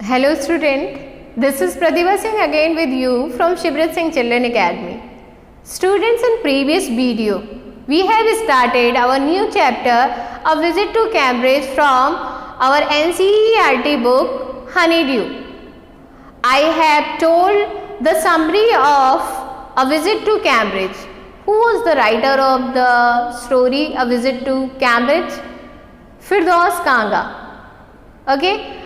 Hello student, this is Pratibha Singh again with you from Shibrit Singh Children Academy. Students, in previous video, we have started our new chapter, A Visit to Cambridge, from our NCERT book Honeydew. I have told the summary of A Visit to Cambridge. Who was the writer of the story A Visit to Cambridge? Firdaus Kanga. Okay.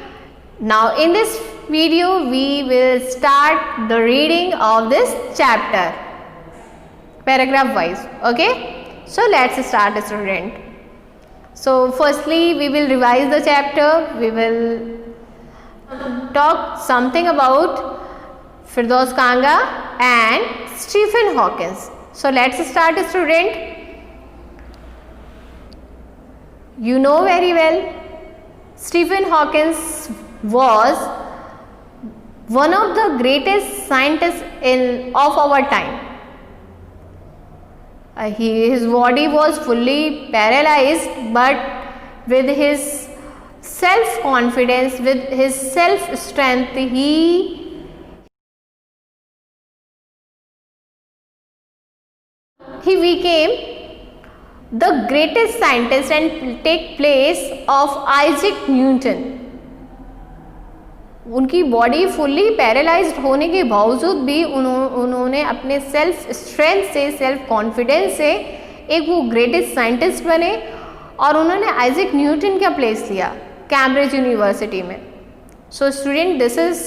Now in this video we will start the reading of this chapter paragraph wise. Okay, so let's start, student. So firstly we will revise the chapter. We will talk something about Firdaus Kanga and Stephen Hawking. So let's start, student. You know very well Stephen Hawking was one of the greatest scientists of our time. His body was fully paralyzed, but with his self-confidence, with his self-strength, he became the greatest scientist and take place of Isaac Newton. उनकी body fully paralysed होने के बावजूद भी उन्होंने अपने self strength से, self confidence से एक वो ग्रेटेस्ट साइंटिस्ट बने और उन्होंने आइजैक न्यूटन का प्लेस लिया कैम्ब्रिज यूनिवर्सिटी में. So student, this is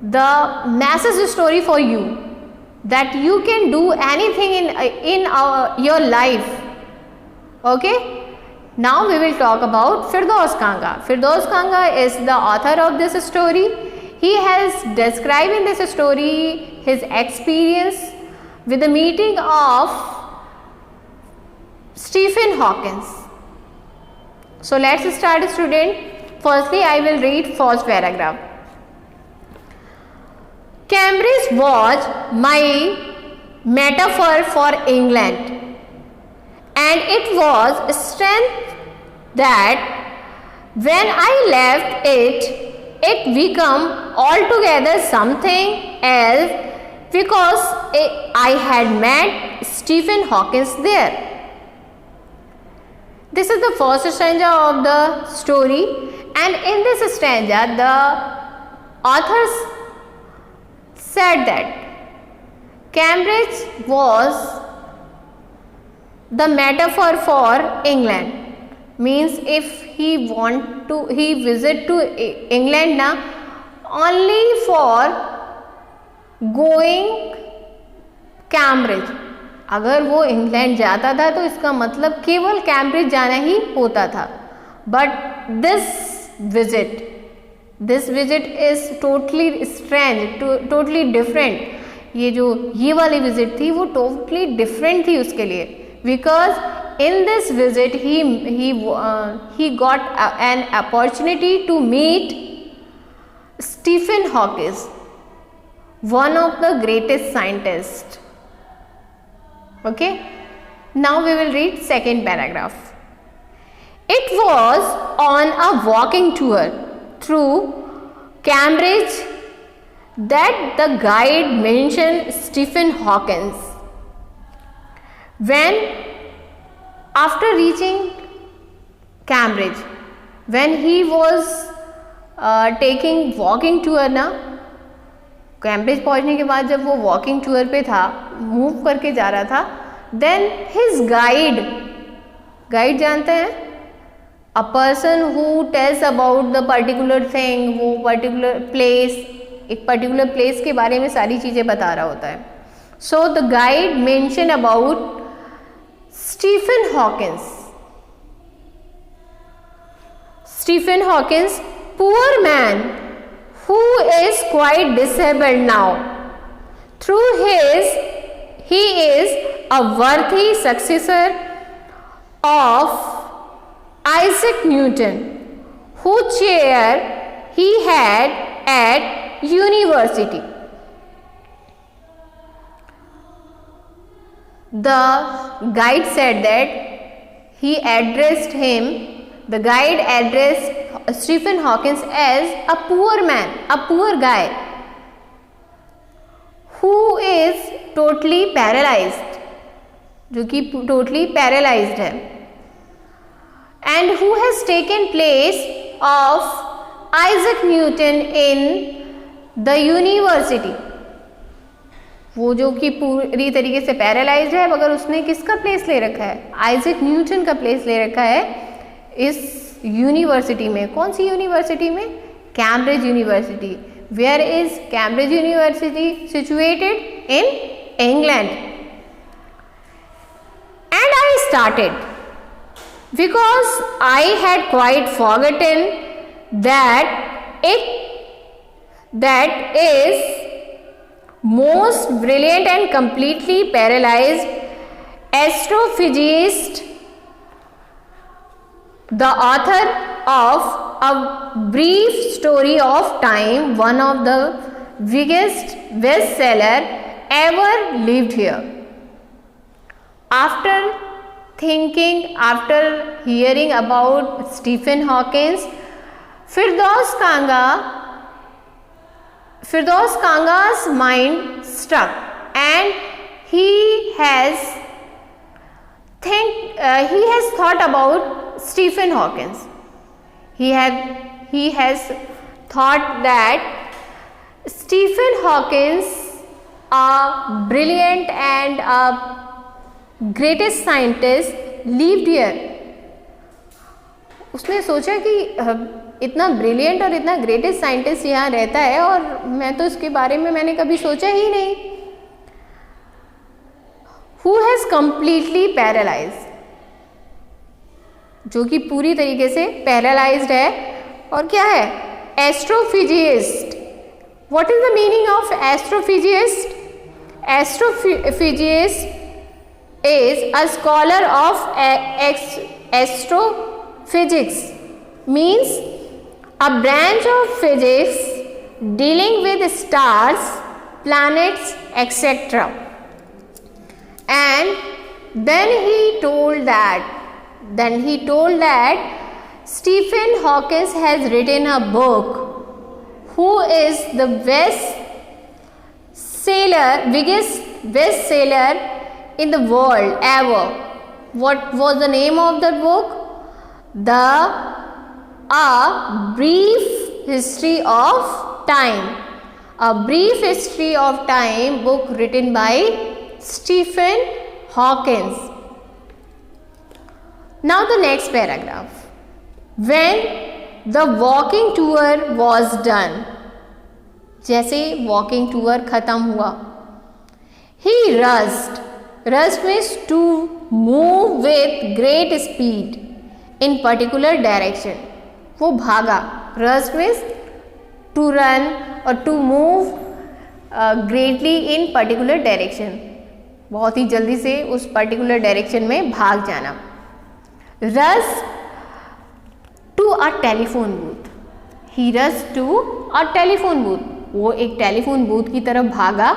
the message story for you that you can do anything in your life. Okay, now we will talk about Firdaus Kanga. Firdaus Kanga is the author of this story. He has described in this story his experience with the meeting of Stephen Hawking. So let's start, student. Firstly, I will read first paragraph. Cambridge was my metaphor for England, and it was strength that when I left it, it became altogether something else because I had met Stephen Hawking there. This is the first stanza of the story, and in this stanza the authors said that Cambridge was the metaphor for England. Means if he visit to England na only for going Cambridge. अगर वो England जाता था तो इसका मतलब केवल Cambridge जाना ही होता था. But this visit is totally strange, totally different. ये वाली विजिट थी वो टोटली डिफरेंट थी उसके लिए, because in this visit he got an opportunity to meet Stephen Hawking, one of the greatest scientists. Okay, now we will read second paragraph. It was on a walking tour through Cambridge that the guide mentioned Stephen Hawking. After reaching Cambridge, when he was taking walking tour ना, Cambridge पहुंचने के बाद जब वो walking tour पे था, move करके जा रहा था, then his गाइड जानते हैं, a person who tells about the particular thing, वो particular place, एक particular place के बारे में सारी चीज़ें बता रहा होता है. So the guide mentioned about Stephen Hawking. Stephen Hawking, poor man who is quite disabled now. He is a worthy successor of Isaac Newton, whose chair he had at university. The guide said that the guide addressed Stephen Hawking as a poor man, a poor guy who is totally paralyzed, जो कि totally paralyzed है, and who has taken place of Isaac Newton in the university. वो जो कि पूरी तरीके से paralysed है, मगर उसने किसका प्लेस ले रखा है? आइजैक न्यूटन का प्लेस ले रखा है इस यूनिवर्सिटी में. कौन सी यूनिवर्सिटी में? Cambridge university. Where is Cambridge university situated? In England. And I started because I had quite forgotten that is most brilliant and completely paralyzed astrophysicist, the author of A Brief Story of Time, one of the biggest bestseller ever lived here. After hearing about Stephen Hawking, Firdaus Kanga's mind struck, and he has thought about Stephen Hawking. He has thought that Stephen Hawking, a brilliant and a greatest scientist, lived here. उसने सोचा कि इतना brilliant और इतना greatest scientist यहाँ रहता है और मैं तो इसके बारे में मैंने कभी सोचा ही नहीं. Who has completely paralyzed, जो कि पूरी तरीके से पैरालाइज्ड है. और क्या है? Astrophysicist. What is the meaning of astrophysicist? Astrophysicist is a scholar of astrophysics, means a branch of physics dealing with stars, planets, etc. And then he told that Stephen Hawking has written a book who is the biggest bestseller in the world ever. What was the name of that book? A Brief History of Time. A Brief History of Time book written by Stephen Hawking. Now the next paragraph. When the walking tour was done, जैसे walking tour खत्म हुआ, he rushed means to move with great speed in particular direction. वो भागा. Rush means to run or to move greatly in particular direction. बहुत ही जल्दी से उस particular direction में भाग जाना. Rush to a telephone booth. He rushed to a telephone booth. वो एक टेलीफोन बूथ की तरफ भागा.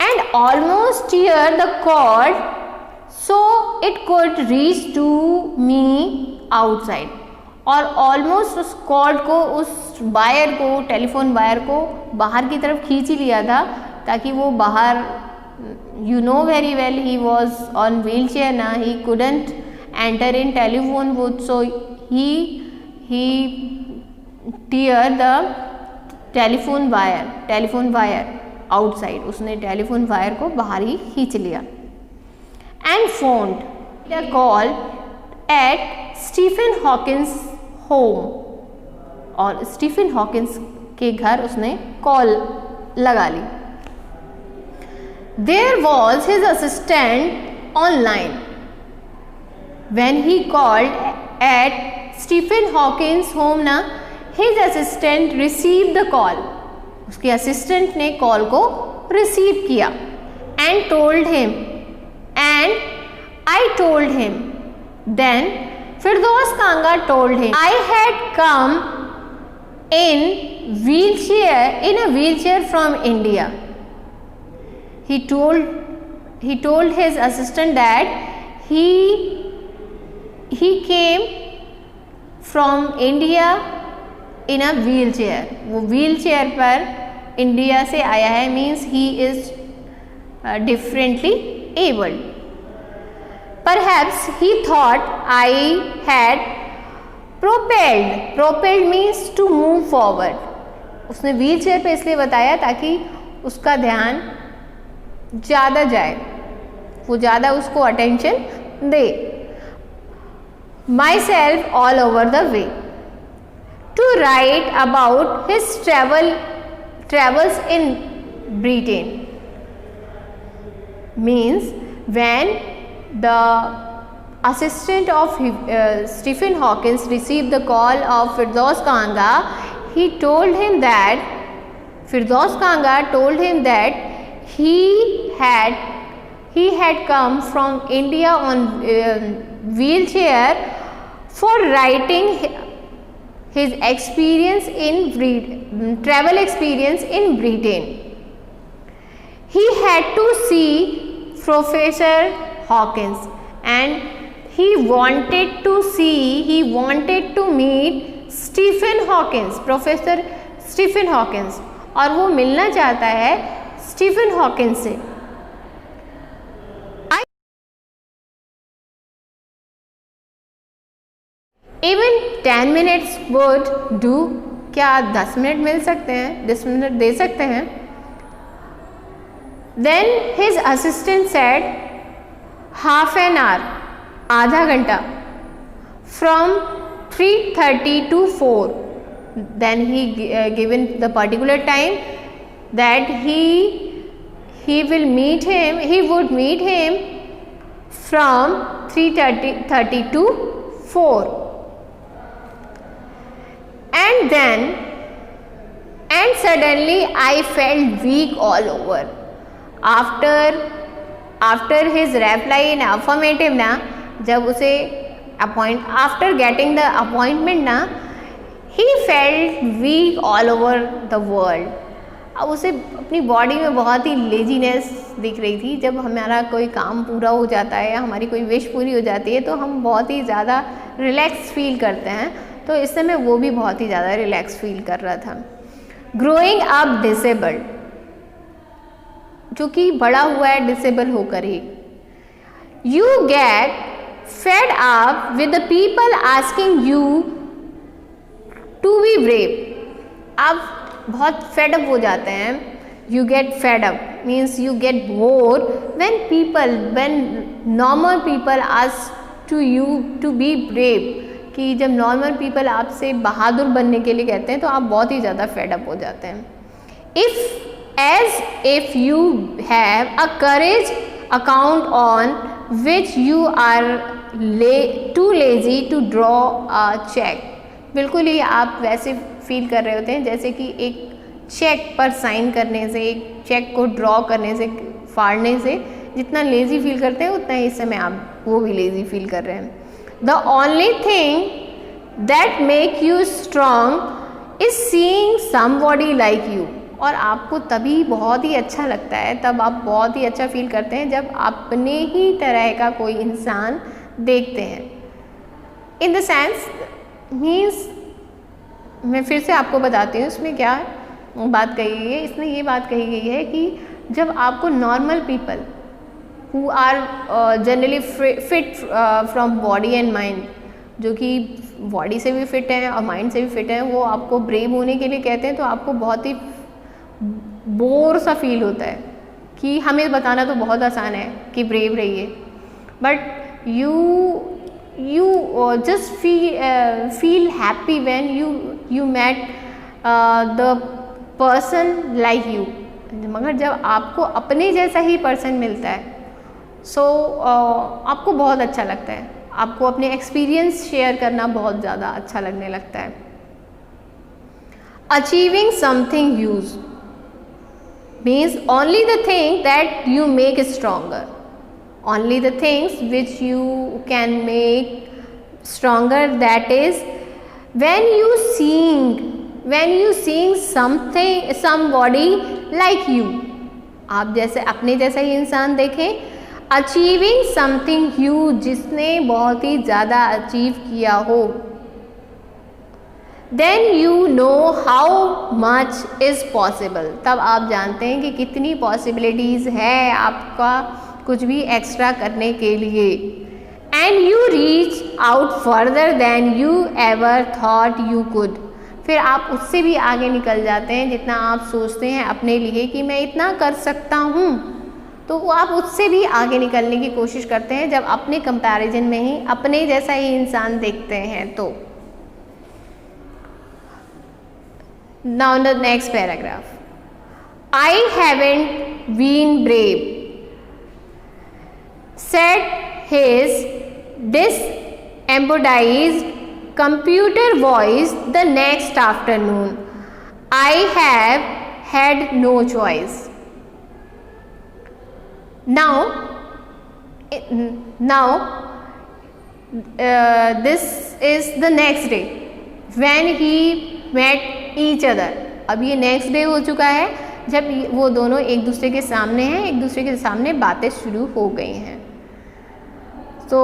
And almost tear the cord so it could reach to me outside. और ऑलमोस्ट उस कॉर्ड को, उस वायर को, टेलीफोन वायर को बाहर की तरफ खींच ही लिया था ताकि वो बाहर, you know very well he was on wheelchair ना, he couldn't enter in telephone booth, so he tear the telephone wire outside. उसने टेलीफोन वायर को बाहर ही खींच लिया. And phoned a call at Stephen Hawking's home. और Stephen Hawkins के घर उसने कॉल लगा ली. There was his assistant online. When he called at Stephen Hawking's home ना, his assistant received the call. उसके असिस्टेंट ने कॉल को रिसीव किया. And told him. Then Firdaus Kanga told him, I had come in a wheelchair from India. He told his assistant that he came from India in a wheelchair, वो wheelchair पर India से आया है, means he is differently abled. Perhaps he thought I had propelled means to move forward. उसने wheelchair पे इसलिए बताया ताकि उसका ध्यान ज़्यादा जाए, वो ज़्यादा उसको अटेंशन दे. Myself all over the way to write about his travels in Britain. Means when the assistant of Stephen Hawking received the call of Firdaus Kanga, Firdaus Kanga told him that he had come from India on wheelchair for writing his experience in travel experience in Britain. He had to see Professor Hawkins and he wanted to meet Stephen Hawkins, Professor Stephen Hawkins, और वो मिलना चाहता है Stephen Hawkins से. Even 10 minutes would do. क्या 10 minute मिल सकते हैं, 10 minute दे सकते हैं? Then his assistant said half an hour, आधा घंटा. From 3:30 to 4. Then he given the particular time that he would meet him from 3:30 to 4. And suddenly I felt weak all over. After his reply in affirmative ना, जब उसे after getting the appointment ना, he felt weak all over the world. अब उसे अपनी body में बहुत ही laziness दिख रही थी. जब हमारा कोई काम पूरा हो जाता है या हमारी कोई विश पूरी हो जाती है तो हम बहुत ही ज़्यादा रिलैक्स फील करते हैं. तो इस समय वो भी बहुत ही ज़्यादा रिलैक्स फील कर रहा था. ग्रोइंग अप डिसेबल्ड, जो कि बड़ा हुआ है डिसेबल होकर ही. You get fed up with the people asking you to be brave. आप बहुत फेडअप हो जाते हैं. You get fed up means you get bore when normal people ask to you to be brave. कि जब नॉर्मल पीपल आपसे बहादुर बनने के लिए कहते हैं तो आप बहुत ही ज़्यादा फेडअप हो जाते हैं. If you have a courage account on which you are too lazy to draw a check. बिल्कुल ही आप वैसे फील कर रहे होते हैं जैसे कि एक चेक पर साइन करने से, एक चेक को ड्रॉ करने से, फाड़ने से जितना लेज़ी फील करते हैं उतना ही इस समय आप वो भी लेज़ी फील कर रहे हैं. The only thing that make you strong is seeing somebody like you. और आपको तभी बहुत ही अच्छा लगता है, तब आप बहुत ही अच्छा फील करते हैं जब अपने ही तरह का कोई इंसान देखते हैं. इन द सेंस मीन्स, मैं फिर से आपको बताती हूँ इसमें क्या बात कही गई है. इसमें ये बात कही गई है कि जब आपको normal people who are generally fit from body and mind, जो कि बॉडी से भी फिट हैं और माइंड से भी फिट हैं, वो आपको ब्रेव होने के लिए कहते हैं तो आपको बहुत ही बोर सा फील होता है कि हमें बताना तो बहुत आसान है कि ब्रेव रहिए, but you just feel happy when you met the person like you. मगर जब आपको अपने जैसा ही पर्सन मिलता है आपको बहुत अच्छा लगता है, आपको अपने एक्सपीरियंस शेयर करना बहुत ज़्यादा अच्छा लगने लगता है. Achieving something huge means only the thing that you make stronger, only the things which you can make stronger. That is when you seeing somebody like you. आप जैसे अपने जैसा ही इंसान देखें. अचीविंग समथिंग ह्यूज, जिसने बहुत ही ज़्यादा अचीव किया हो. Then you know how much is possible, तब आप जानते हैं कि कितनी पॉसिबिलिटीज़ है आपका कुछ भी एक्स्ट्रा करने के लिए। And you reach out further than you ever thought you could, फिर आप उससे भी आगे निकल जाते हैं जितना आप सोचते हैं अपने लिए कि मैं इतना कर सकता हूँ, तो वो आप उससे भी आगे निकलने की कोशिश करते हैं जब अपने कंपैरिजन में ही अपने जैसा ही इंसान देखते हैं। तो now the next paragraph, I haven't been brave said his disembodied computer voice the next afternoon. I have had no choice. Now this is the next day when he met each other. अब ये next day हो चुका है जब वो दोनों एक दूसरे के सामने हैं, एक दूसरे के सामने बातें शुरू हो गई हैं। तो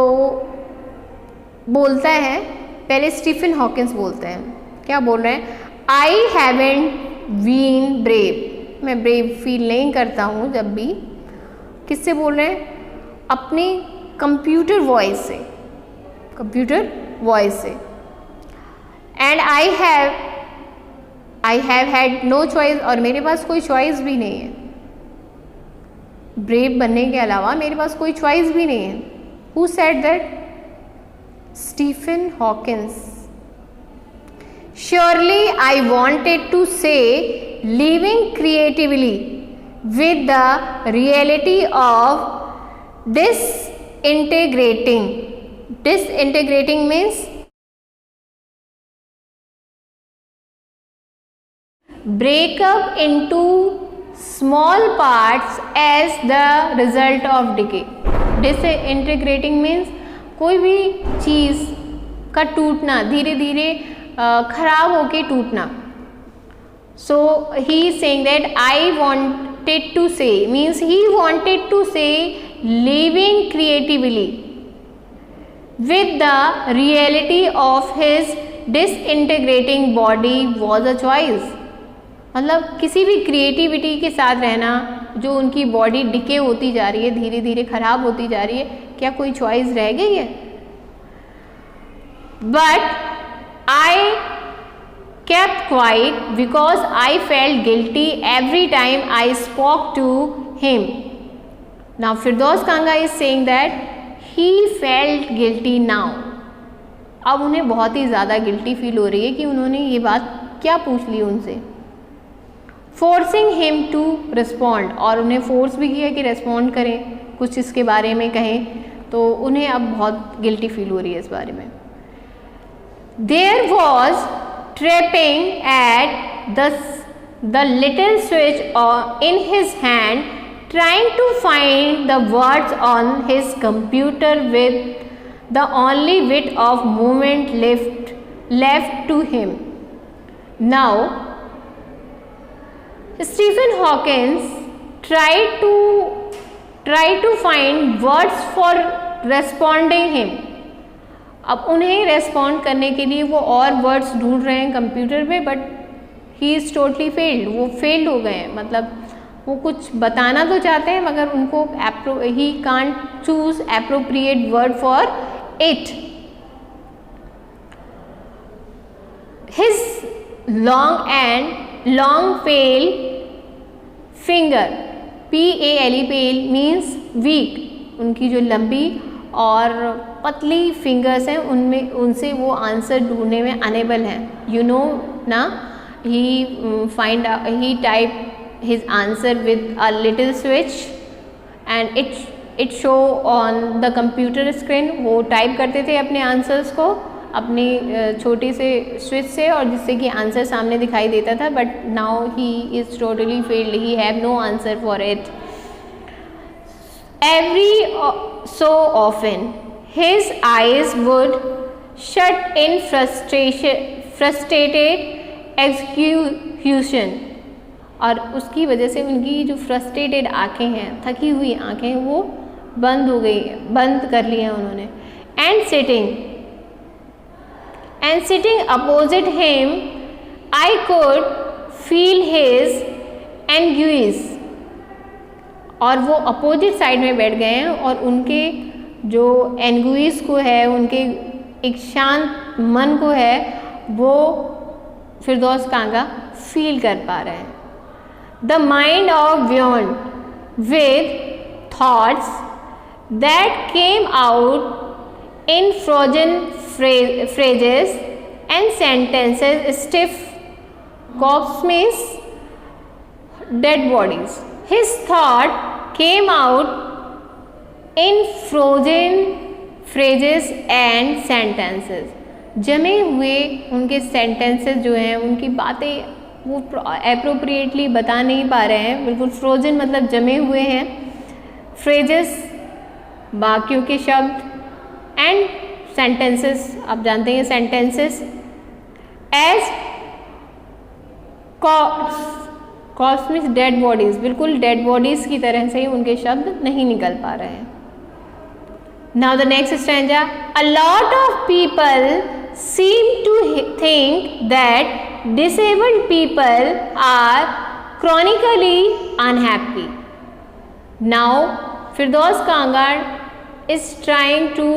बोलता है, पहले स्टीफन हॉकिंस बोलते हैं, क्या बोल रहे हैं, आई हैवंट बीन ब्रेव, मैं ब्रेव फील नहीं करता हूँ जब भी, किससे बोल रहे हैं, अपनी कंप्यूटर वॉइस से, कंप्यूटर वॉइस से। And I have had no choice, और मेरे पास कोई चॉइस भी नहीं है, ब्रेव बनने के अलावा मेरे पास कोई चॉइस भी नहीं है। Who said that? Stephen Hawkins. Surely I wanted to say living creatively with the reality of disintegrating. Disintegrating means break up into small parts as the result of decay. Disintegrating means कोई भी चीज़ का टूटना, धीरे धीरे खराब होके टूटना। So he is saying that I wanted to say means he wanted to say living creatively with the reality of his disintegrating body was a choice. मतलब किसी भी क्रिएटिविटी के साथ रहना, जो उनकी बॉडी डिके होती जा रही है, धीरे धीरे खराब होती जा रही है, क्या कोई चॉइस रह गई है? But I kept quiet because I felt guilty every time I spoke to him. Now Firdaus Kanga is saying that he felt guilty now. अब उन्हें बहुत ही ज़्यादा गिल्टी फील हो रही है कि उन्होंने ये बात क्या पूछ ली उनसे। फोर्सिंग हिम टू रिस्पॉन्ड, और उन्हें फोर्स भी किया कि रिस्पॉन्ड करें, कुछ इसके बारे में कहें, तो उन्हें अब बहुत गिल्टी फील हो रही है इस बारे में। There was trapping at the little switch in his hand trying to find the words on his computer with the only bit of movement left to him. Now Stephen Hawkins tried to find words for responding him. अब उन्हें respond करने के लिए वो और words ढूंढ रहे हैं कंप्यूटर पे, but he is totally failed, वो फेल्ड हो गए हैं। मतलब वो कुछ बताना तो चाहते हैं मगर उनको he can't choose appropriate word for it. His long pale finger, PALE pale means weak, उनकी जो लंबी और पतली फिंगर्स हैं उनसे वो आंसर ढूंढने में अनेबल हैं। यू नो ना, ही type his answer with a little switch and it show on the computer screen। वो टाइप करते थे अपने आंसर्स को अपनी छोटी से स्विच से, और जिससे कि आंसर सामने दिखाई देता था, but now he is totally failed, he have no answer for it. Every so often his eyes would shut in frustrated execution, और उसकी वजह से उनकी जो फ्रस्ट्रेटेड आँखें हैं, थकी हुई आँखें, वो बंद कर ली हैं उन्होंने। And and sitting opposite him I could feel his anguish. और वो अपोजिट साइड में बैठ गए हैं और उनके जो एंगुइस को है, उनके एक शांत मन को है, वो फिरदौस कांगा फील कर पा रहे हैं. द माइंड ऑफ व्योन with thoughts that came out in frozen phrases and sentences, stiff gobsmacked dead bodies. His thought came out in frozen phrases and sentences. जमे हुए उनके sentences जो हैं, उनकी बातें वो appropriately बता नहीं पा रहे हैं, बिल्कुल frozen मतलब जमे हुए हैं. phrases बाकियों के शब्द and sentences, आप जानते हैं sentences as cosmic dead bodies, बिल्कुल dead bodies की तरह से ही उनके शब्द नहीं निकल पा रहे हैं. Now the next stanza. A lot of people seem to think that disabled people are chronically unhappy. Now Firdaus Kanga is trying to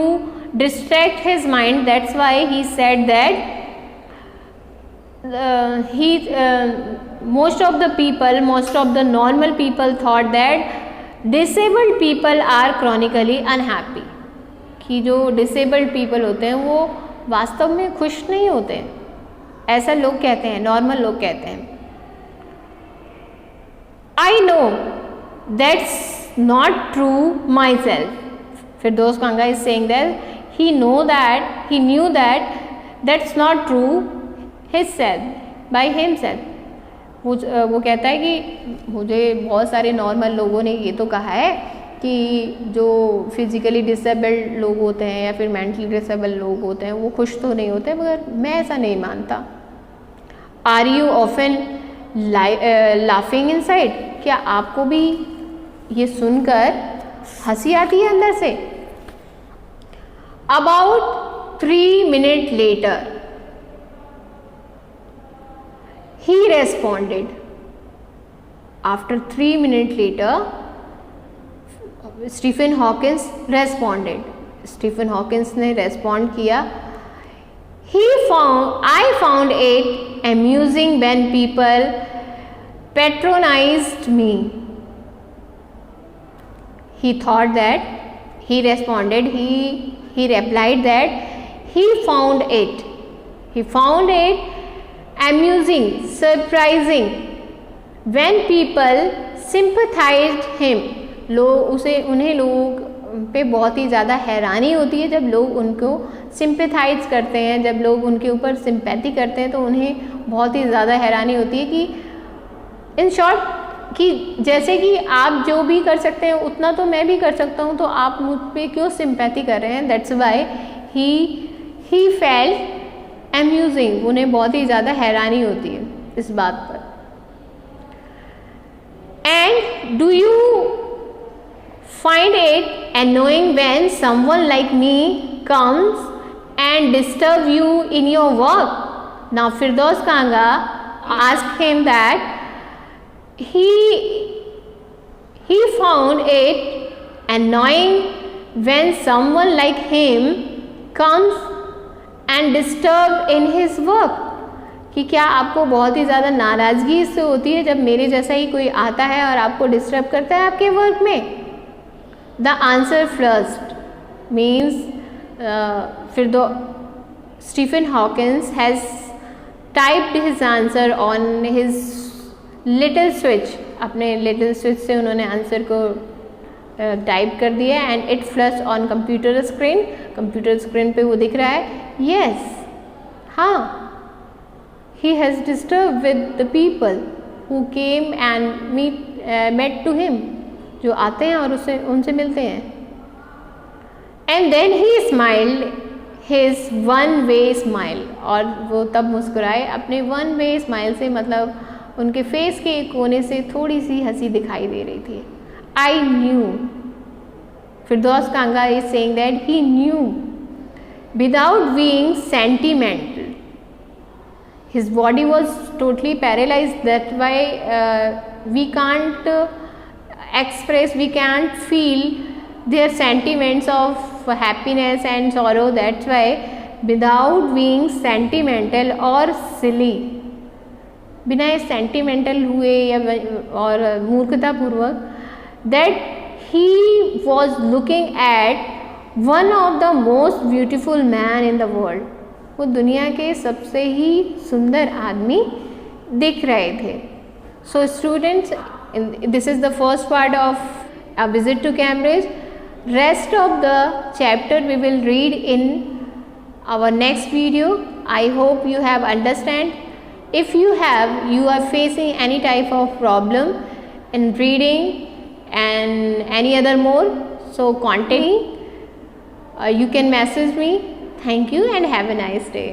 distract his mind. That's why he said that most of the normal people thought that disabled people are chronically unhappy. कि जो disabled people होते हैं वो वास्तव में खुश नहीं होते हैं, ऐसा लोग कहते हैं, नॉर्मल लोग कहते हैं. I know that's not true myself. Firdaus Kanga is saying that he knew that that's not true by himself. वो कहता है कि मुझे बहुत सारे नॉर्मल लोगों ने ये तो कहा है कि जो फिजिकली डिसेबल्ड लोग होते हैं या फिर मेंटली डिसेबल्ड लोग होते हैं वो खुश तो नहीं होते, मगर मैं ऐसा नहीं मानता. Are you often laughing inside? क्या आपको भी ये सुनकर हंसी आती है अंदर से? About 3 minutes later, he responded. After 3 minutes later, Stephen Hawking responded. Stephen Hawking ने respond किया. I found it amusing when people patronized me. He thought that, he responded, he replied that he found it amusing, surprising when people sympathized him. उन्हें लोग पे बहुत ही ज़्यादा हैरानी होती है जब लोग उनको सिंपैथाइज करते हैं, जब लोग उनके ऊपर सिंपैथी करते हैं तो उन्हें बहुत ही ज़्यादा हैरानी होती है. कि इन शॉर्ट कि जैसे कि आप जो भी कर सकते हैं उतना तो मैं भी कर सकता हूँ, तो आप मुझ पे क्यों सिंपैथी कर रहे हैं? That's why he felt amusing. उन्हें बहुत ही ज़्यादा हैरानी होती है इस बात पर. And do you find it annoying when someone like me comes and disturb you in your work? Now Firdaus Kanga asked him that he found it annoying when someone like him comes and disturb in his work. कि क्या आपको बहुत ही ज़्यादा नाराज़गी इससे होती है जब मेरे जैसा ही कोई आता है और आपको डिस्टर्ब करता है आपके वर्क में? The answer first means Stephen Hawking has typed his answer on his little switch. अपने little switch से उन्होंने आंसर को टाइप कर दिया and it flashed on computer screen. Computer screen पे वो दिख रहा है. Yes, हाँ, he has disturbed with the people who came and met to him. जो आते हैं और उनसे मिलते हैं. And then he smiled his one way smile. और वो तब मुस्कुराए अपने वन वे स्माइल से, मतलब उनके फेस के एक कोने से थोड़ी सी हंसी दिखाई दे रही थी. I knew. Firdaus Kanga is saying that he knew without being sentimental. his body was totally paralyzed. That's why we can't express, we can't feel their sentiments of happiness and sorrow. That's why without being sentimental or silly, बिना sentimental हुए या और मूर्खतापूर्वक, that he was looking at one of the most beautiful man in the world. वो दुनिया के सबसे ही सुंदर आदमी दिख रहे थे. So students, this is the first part of a visit to Cambridge. Rest of the chapter we will read in our next video. I hope you have understand. If you are facing any type of problem in reading and any other more, so contact me. You can message me. Thank you and have a nice day.